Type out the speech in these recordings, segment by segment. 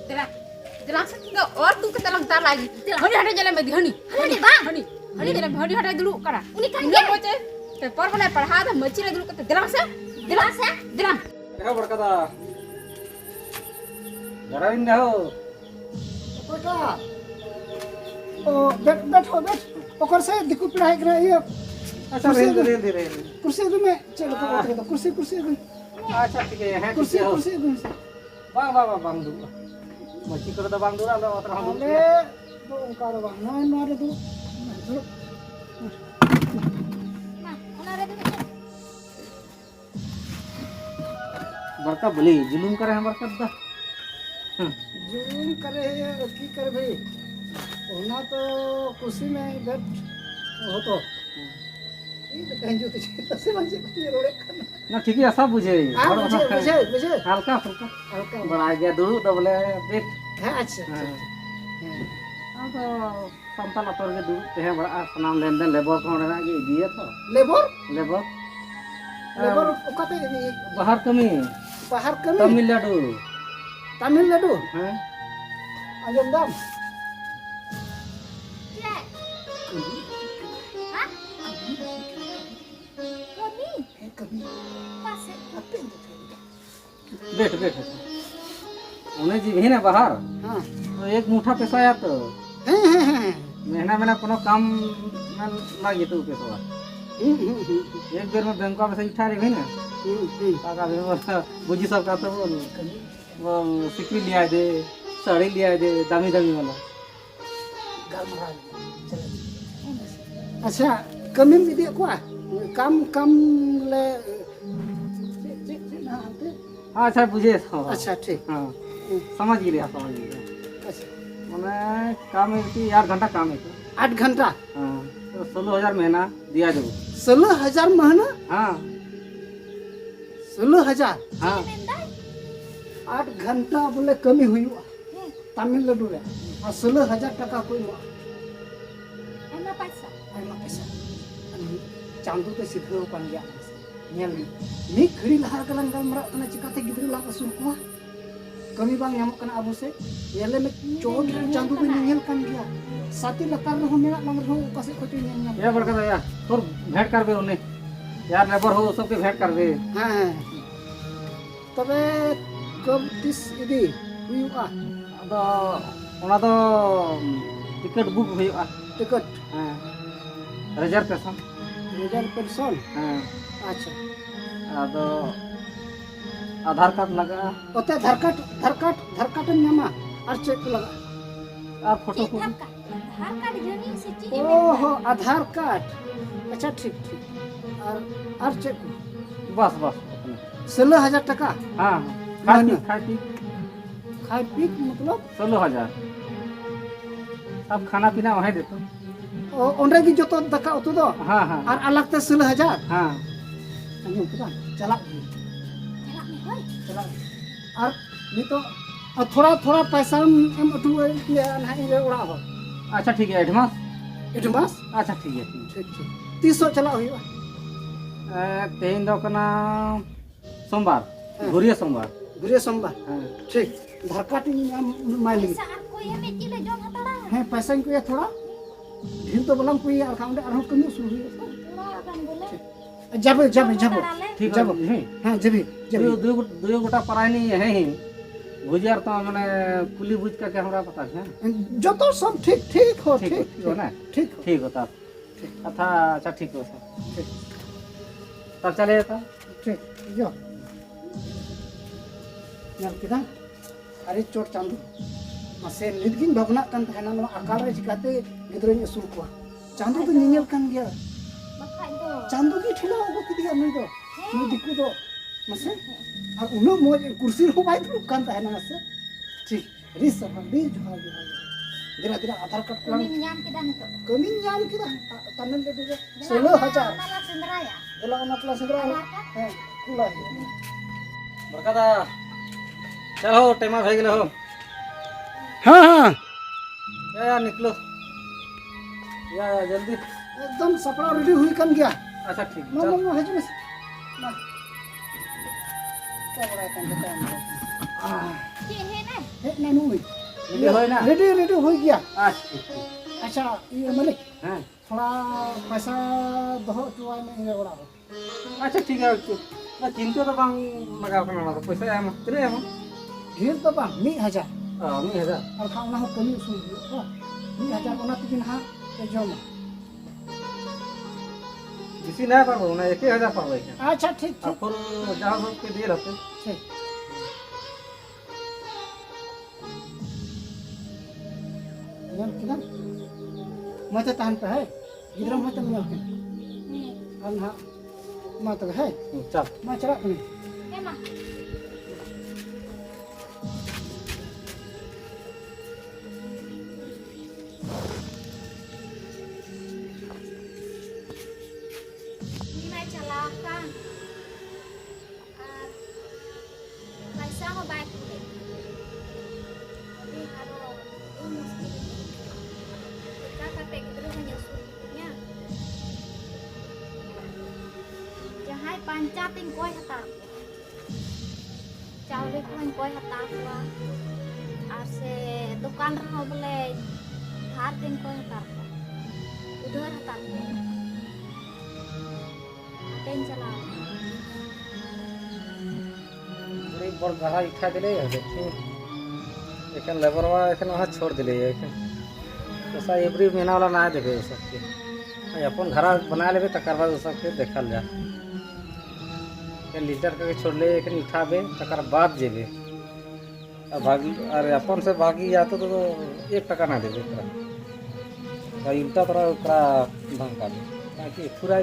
तेरा तेरा से तो और तू के तलम तार लागी हनी हटे जले में हनी हनी बा हनी हनी जले हनी हटे दुलु करा उनी का ये बोचे ते पर बने पढ़ा द मची रे दुलु के तेरा से देखो बड़का जरा इन हो बेटा ओ बैठो ओकर से दिकु पढ़ाई करे ये अच्छा धीरे कुर्सी में चलो तो कुर्सी अच्छा ठीक है कुर्सी bang du masih kereta bang du ada otra hang ale do ongkar bang na re do बड़का बली जुलूम करे हम बड़का दा जुलूम करे की करे भाई होना तो कुर्सी में बैठ हो तो ये तो कहीं जो तुझे से मंजे कुछ रोड़े करना ना ठीक है सब बुझे बुझे हल्का फुल्का बड़ा गया दुड़ू तो बोले पेट हां अच्छा अब तो संताल अतर के दुड़ू ते बड़ा सनाम लेन देन लेबर को ना ये दिए तो लेबर ओकाते बाहर कमी तमिलनाडु हां आजम दाम बैठ उन्हें जी है ना बाहर हां तो एक मुठा पैसा आया तो महीना कोनो काम में लागे तो पैसा एक बेर में बैंक में से उठा रे ना काका बुझी सब का तो वो सिक्की लिया दे साड़ी लिया दे दामी वाला अच्छा कमी में दे को काम ले हाँ अच्छा बुझे अच्छा ठीक हाँ समझ गए अच्छा मैंने काम है 8 घंटा काम है 8 घंटा हाँ तो 16,000 महीना दिया दो 16,000 महीना हाँ 16,000 हाँ 8 घंटा बोले कमी हुई तमिलनाडु रे और 16,000 टका कोई पैसा चांदू तो सिद्धो कान गया नेल मी खड़ी लहा कलंग गमरा कना चिकाते गिद्र ला असुर को कमी बांग यामक कना अबो से येले में चोट चांदू भी नेल कान गया साथी लतार रहो मेरा लंग रहो कसे खोटी नेल ये बड़का यार तोर भेंट करबे ओने यार लेबर हो सबके भेंट करबे हां तबे कब दिस इदी हुआ तो ओना तो टिकट बुक हुआ टिकट हां रिजर्वेशन हां अच्छा अब आधार कार्ड लगा ओते आधार कार्ड नामा और चेक लगा और फोटो को आधार कार्ड जनी से चीज ओहो आधार कार्ड अच्छा ठीक और चेक बस 16,000 टका हां खाई पी मतलब 16,000 अब खाना पीना वहीं देतो ओंडे की जो तो दका उतो दो हां और अलग ते 16,000 हां अंजू पता चला और नहीं तो थोड़ा पैसा हम उठू किया नहीं रे उड़ा हो अच्छा ठीक है एडवांस अच्छा ठीक है ठीक 300 चला हुआ तेन दो कना सोमवार गुरिया सोमवार हां ठीक धरकाटी माइल कोई हमें चिले जो हटाड़ा है पैसा को थोड़ा ढील तो बोलम कोई अकाउंट और कमी सुरी जब ठीक है हां जब दो गोटा पराई नहीं है ही बुझार तो माने पुली बुझ का हमरा पता है जो तो सब ठीक हो ना ठीक होता अच्छा ठीक हो सब तब चले था ठीक जो यार किदा अरे चोट चांदू मसे निदगिन भगना कान थाना नो अकाल रे जिकाते गिद्रन असुर को चांदू तो निनेल कान गया चांदू की ठेला हो किदिया नई दो नई दिकु दो मसे और उनो मोज कुर्सी रो बाई तो कान थाना मसे ठीक रिस सब बे जुहा दिरा आधार कार्ड कमी ᱧᱟᱢ किदा नतो कमी ᱧᱟᱢ किदा तमिल ले 16,000 माला संद्राया एला मतलब संद्रा है खुला है बरकादा चलो टाइम हो गेलो हो हां यार निकलो या जल्दी एकदम सपना रेडी हुई कन गया अच्छा ठीक चल नो हजू क्या बड़ा काम के है ना Hek na nuy. Ready होय ना रेडी हो गया। अच्छा ठीक अच्छा ये मालिक हां थोड़ा पैसा दहो चुआ में ओड़ा अच्छा ठीक है ना चिंता तो बांग लगा करना ना पैसा एम किरे एम ढेर तो बा 1000 1000 और खाना हो कमी उसूल हो 1000 ओना तिन हा के जमा किसी ना पाबो ना 1000 पाबो अच्छा ठीक और ठीक फिर जहां सब के दिए रहते ठीक yang kita mata tahan pe hai gidra mata mial ke an ha mata hai चल ma chara kene Emang. Ini mai calakan. Paisa mau baik deh. Tapi kalau ini mesti kita kata kita menyusulnya. Jangan pancatin koi hata. Caule koi koi hata gua. Ase dukan rho bole hatin koi hata. Udah hata. Ten chala. बड़ी बड़ गहा इच्छा दिले देखिए लेकिन labour वाला लेकिन वहाँ छोड़ दिले लेकिन ऐसा एवरी महीना वाला ना देवे सबके अपन घर बना लेवे तकर बाद सबके देखल जा लीटर करके छोड़ ले लेकिन उठाबे तकर बाद जेबे अब भागी अरे अपन से भागी जाते तो 1 टका ना देवे उल्टा तरह ओकरा भंग कर ताकि पूरा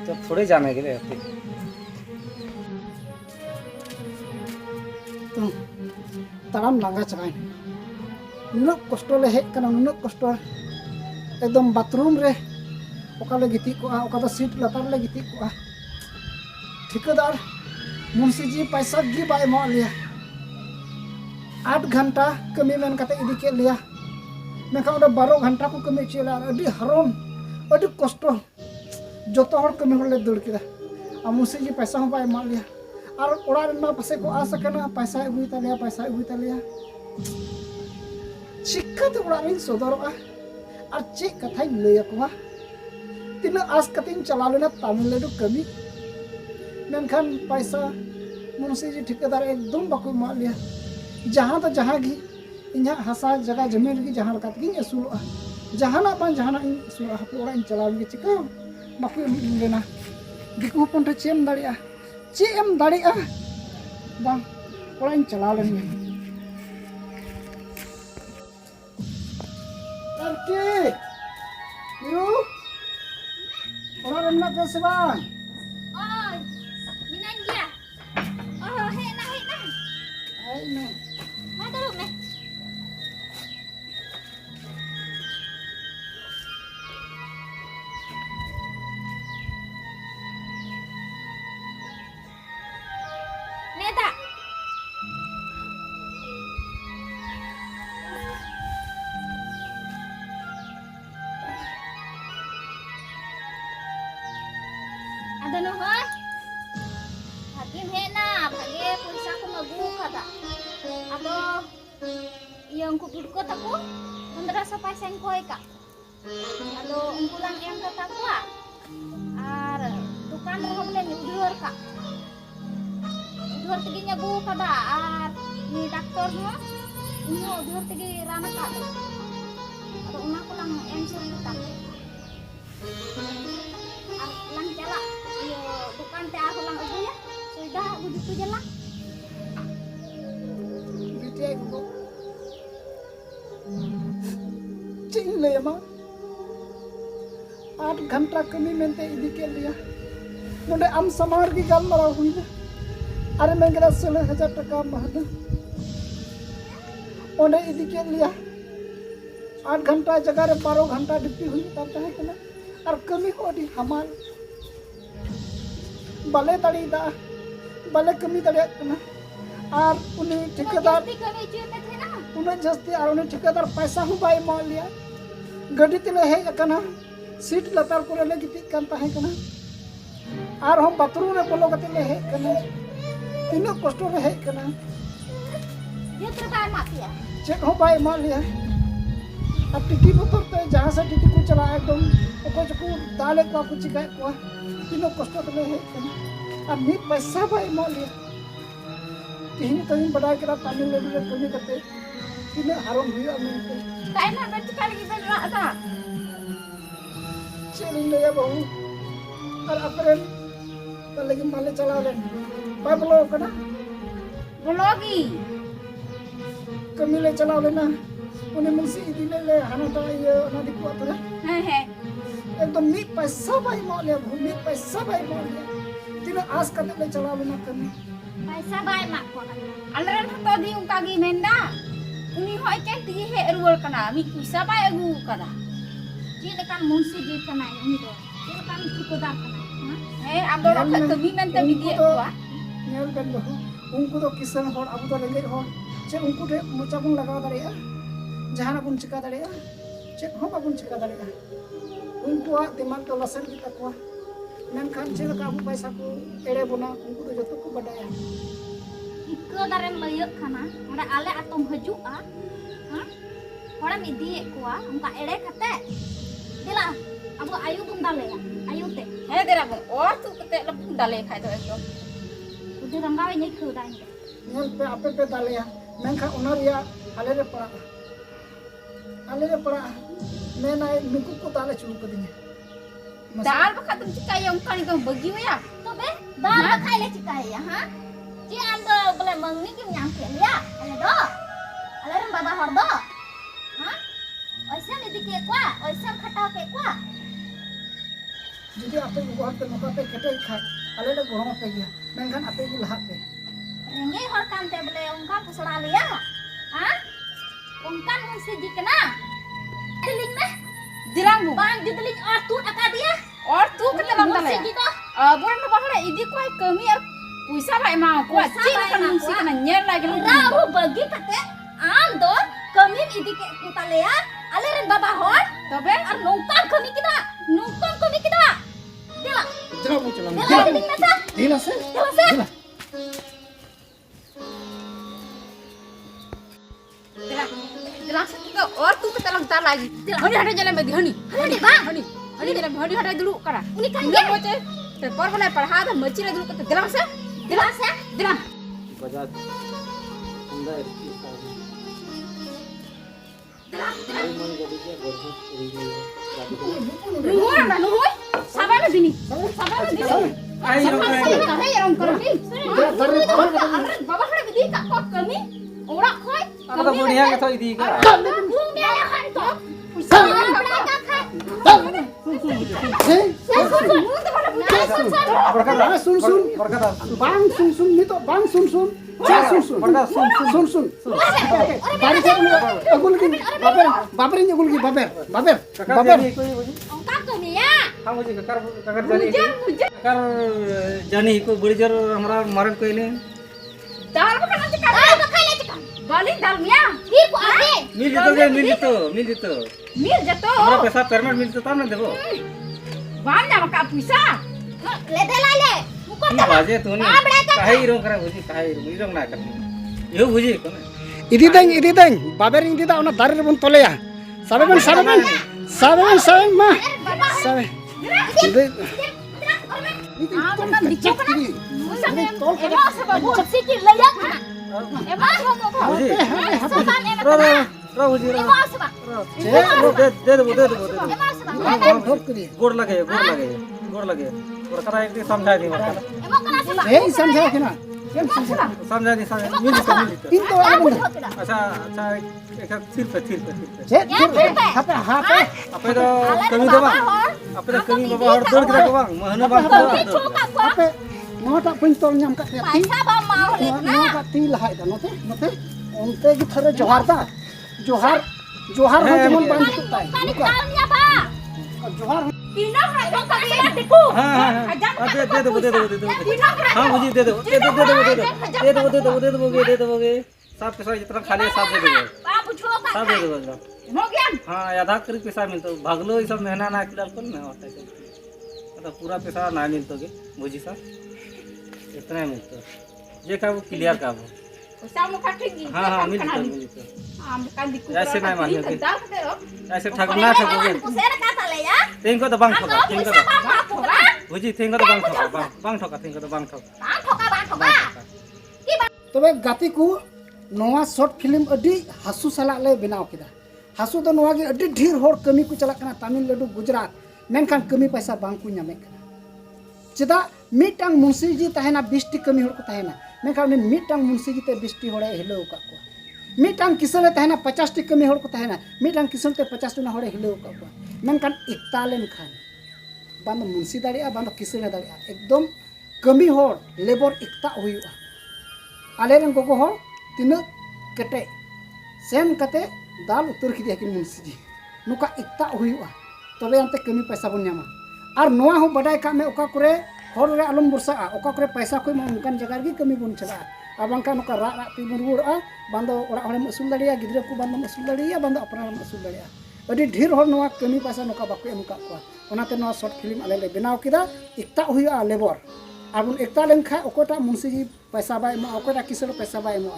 तो थोड़े जाने के लिए तो ताराम लांगा चबाइन नुनक कष्ट ले हेक kana नुनक कष्ट एकदम बाथरूम रे ओका ले गिति को ओका तो सीट लतार ले गिति को ठेकेदार मुंशी जी पैसा गी बाय मा लिया 8 घंटा कमी मेन कते इदी के लिया मेखा 12 घंटा को कमी चला अडी हरोन अडी कष्ट जोतो हर कमी होले दड़ किदा आ मुंशी जी पैसा हो बाय मा लिया और ओड़ा मा पासे को आ सकना पैसा अगुई तलिया चिक्का तो ओड़ा रिन सदरवा और चे कथाई लय कोवा तिना आस कतिन चला लेना तमिलनाडु कमी मेनखान पैसा मुंशी जी ठेकेदार एकदम बाको मा लिया जहां तो जहां गी इन्हा हसा जगह जमीन गी जहां लका तगिन असुलवा जहाना पान जहाना इन असुलवा हपे ओड़ा इन चला गे चिका बाको लेना दिकु पंटे चेम दाड़िया चेम दाड़िया बांग ओड़ा इन चला लेनी के यू ओड़ा रन्ना के सेबान Oh, minan dia. Oh, hei na. आई ने Mai dulu nih. Neta. Ada nuhun. Hakim hena, bagi pulsa ko magbuka ta. Ako, yung kupid ko tako, kundra sa pasen ko ka. Alo, ungkulang yang kata ko ar, tukan ro boleh nyudur ka. Udur tigi nyabu kada ar, ni doktor mo, inyo udur tigi rana ka. Atau una ko lang yang sulit ta. Lang jala, iyo bukan teh aku lang aja ya. Sudah begitu jala. बिटिया को चिंग ले मा 8 घंटा कमी मेंते इदी के लिया नोडे आम समार की गल मरा हुई ना अरे मैं गरा 16,000 टका महना ओने इदी के लिया 8 घंटा जगह रे 12 घंटा ड्यूटी हुई ताता है कना और कमी को दी हमार बले तड़ी दा बले कमी तड़ी कना और उन्हें ठेकेदार Kami cuy थे ना. उन्हें जस्ती और उन्हें ठेकेदार पैसा हूँ बाई मा लिया गड्डी तिले है कना सीट लतार को ले गिति कांता है कना और हम बाथरूम रे बोलो गति ले है कना तीनों कष्ट रे है कना Dia terbaik mati ya. चेक हो बाय मान लिया अब टिकी बोतल ते जहां से टिकी को चला एकदम ओको जो दाले को कुछ चिकाय को तीनों कष्ट तो है अब मी पैसा बाय मान लिया तीन तीन बड़ा करा तामिल लेवल रे कमी करते तीन हारम हुआ मिलते Kain nak baca kali kita nak tak? चलिंग ले या बहू और अप्रैल तो लगी माले चला ले बाय बोलो कना Bologi. कमी ले चला लेना उन्हें मुंशी इदिले ले हाना तो ये ना दिखवा तो Hehe. एकदम मी पैसा बाय मान लिया भूमि पैसा बाय मान लिया तीन आस करने ले चला लेना कमी Paisa baik mak ko. Alaran to di ung kagi menda. Uni hoi ken ti he ruwal kana mi paisa baik agu kada. Ji lekan munsi di kana uni do. Ji lekan cukudar kana. He ado ro ka mi menta mi di ko. Nail Ben बहू उनको तो किसान होड़ अब तो रेंगे होड़ चे उनको दे मोचा बुन लगा दड़िया जहाना बुन चिका दड़िया चे हो बाबुन चिका दड़िया उनको दिमाग तो लसन की तकवा मेनखान चे लगा अबू पैसा को एड़े बोना उनको तो जतो को बडाया Iko darem layuk kana. Ada ale atom hajuk ah. Ha? Hora mi di ko ah. Ungka ere kate. Dila. Abu ayu bun dale ya. Ayu te. He dera bang or tu kete lebih dale khai to ekdom. Udah ranggawe nyai khudai. Nail पे आपे पे डालिया मेनखान उनरिया आले रे पड़ा मैं ना नुकु को ताले चुल कर दिया Dal bakal tum cikai yang kali kau bagi ya. To be, dah khai le cikai ya ha. Ji ando boleh mengi kim yang ken ya. Ale do. Ale ram baba hor do. Ha? Oisam idi ke kwa, oisam khatau ke kwa. jadi आपे को आप पे मौका पे कटे खा आले ले गोहम पे गया मेनखान आपे को लहा पे Rengi hor kan te boleh ungkap pusara liya. Ha? Ungkan mesti jikna. Diling meh. Dirang bu. Bang dideling ortu akadia. Or tu kete bang dale. Mesti jiko. Bukan apa hara idi ko kami ar puisa ba emang ko Puisa cing ba kan emang musi kuat. kan nyer lagi lu. Rahu bagi kate ando kami idi ke kutalea. Ale ren baba hor. Tobe Ar nungkan kami kita. Nungkan kami kita. Dila. जरा वो चला Dila diling mesa. ढीला से Dila se. Dirang sekali or tu kete lang tar lagi. Hani hada jalan bagi hani. Hani bang. Hani jalan hani hada dulu kara. Uni kan Enggak ye. baca. Paper boleh parha dah maci dulu kete dirang se. Dila se. Dirang. Bajaj Honda SP मन गड़ी के बहुत Nuhur na nuhur. Sabar na dini. Sabar na dini. आई रो Kare yang karo ni. Baba hada bidi ka ko kami. Ora khoi. अब तो बढ़िया के तो इदी का Dung dia ya kan to. Sama berada kan. हे बड़का हाँ, सुन सुन बड़का बांग सुन सुन नहीं तो बांग सुन सुन चा सुन सुन बड़का सुन सुन बारी से अगुल की बाबर ने अगुल की बाबर ककर बाबर जानी कोई बुझी Ongkap tuh nih ya. हां मुझे ककर जानी Hujan. ककर जानी कोई बड़ी जर हमरा मारन कोइले Dal bukan nanti kara. Ah, bakal aja kan. Balik dalmia. Di ku ade. मिल तो Mir jatuh. हमरा पैसा पेमेंट मिलतो तब ना देबो Banyak maka puisa. Lede lale. Mukot की बाजे तो नहीं Ah, berapa? काहे रो करे बुझी काहे रो ना कर यो बुझी कोने इदी दें बाबर इदी दा उना दारे बन तोलेया साबेन मा साबे Bukan dicok kan? Emang sebab sikit layak. Emang ngomong kok. बुझी Sopan emang रो kena. रो बुझी रो Emang sebab. दे दे Emang sebab. ठोक करी गोड़ लगे और करा एक समझा दी मत Emang kena sebab. ए समझा के ना समझा दी मिल तो इन तो आ बन अच्छा एक थिर पे जे हापे आपे तो कमी दबा आपे तो कमी बाबा और दौड़ के दबा महने बाबा हापे नोटा पिन तो ᱧᱟᱢ ᱠᱟᱛᱮ Paisa ba mau le na. NOTA ती लहाय दा नोते onte gi thare जोहार दा जोहार हो जेमन बांध तुताय Kali kalnya ba. जोहार Pino ka to kalian diku. हां दे हां मुझे दे दोगे सब पैसा जितना खाली है सब दे दोगे Babu coba. सब दे दोगे Mau gian. हां आधा कर पैसा मिलतो भागलो ये सब मेहनत ना किलाल कर ना होता है तो पूरा पैसा ना मिलतो के बुझी सा इतना मिलतो ये का वो क्लियर का वो पैसा मुखा ठीक जी हाँ हाँ मिल तो हम kan di ऐसे नहीं मानिए कि dah ke ro ऐसे ठगना ठगोगे Kusera kata le ya. Teng को तो बांग ठोका तेंग को तो Bang thoka. बुझी तेंग को तो बांग ठोका बांग ठोका तेंग को तो बांग ठोका Bang thoka. तबे गाती को नवा शॉर्ट फिल्म अडी हासु साला ले बनाव किदा हासु तो नवा गे अडी ढेर होर कमी को चला कना तमिलनाडु गुजरात मेनखान कमी पैसा बांग को ᱧᱟᱢᱮ कना चेदा मिटांग मुंशी जी तहेना 20 टी कमी होर को तहेना मेनखान मिटांग मुंशी जी ते 20 टी होड़े हिलो का को मिटांग किसले तहेना 50 टी कमी होर को तहेना मिटांग किसन ते 50 टी होड़े हिलो का को मेनखान एकता लेनखान बांद मुंशी दाड़िया बांद किसले दाड़िया एकदम कमी होर लेबर एकता हुयुआ आले रंग को हो तीन कटे सेम कते दाल उतर खिदिया कि मुंशी जी नुका एकता हुयुआ तबे अंते कमी पैसा बन ᱧᱟᱢᱟ और नोआ हो बडाय का में ओका करे हर रे आलम बुरसा ओका करे पैसा कोई उनकान जगह गी कमी बन चला आ बांका नुका रा रा ती बन रुड़ा बांदो ओड़ा हरे मसूल दाड़िया गिद्रा को बांदो मसूल दाड़िया बांदो अपना मसूल दाड़िया अडी ढेर हर नोआ कमी पैसा नुका बाको एमका को ओनाते नोआ शॉर्ट फिल्म आले ले बनाव किदा एकता हुयुआ लेबर और बुन एकता लेनखा ओकोटा मुंशी जी पैसा बाय एमो ओकोटा किसरो पैसा बाय एमो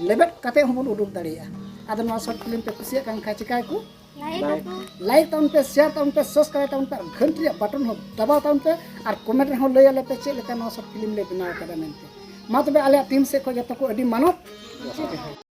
लेबेट कते हमन उडुक दाड़िया आदो नोआ शॉर्ट फिल्म पे कुसिया कान खा चिकाय को लाइक टाउन पे शेयर टाउन पे सब्सक्राइब टाउन पे घंटी बटन हो दबाव टाउन पे और कमेंट रे हो लय आले पे चे लेका नोआ शॉर्ट फिल्म ले बनाव कदा मेनते मा तबे आले टीम से को जतो को अडी मानत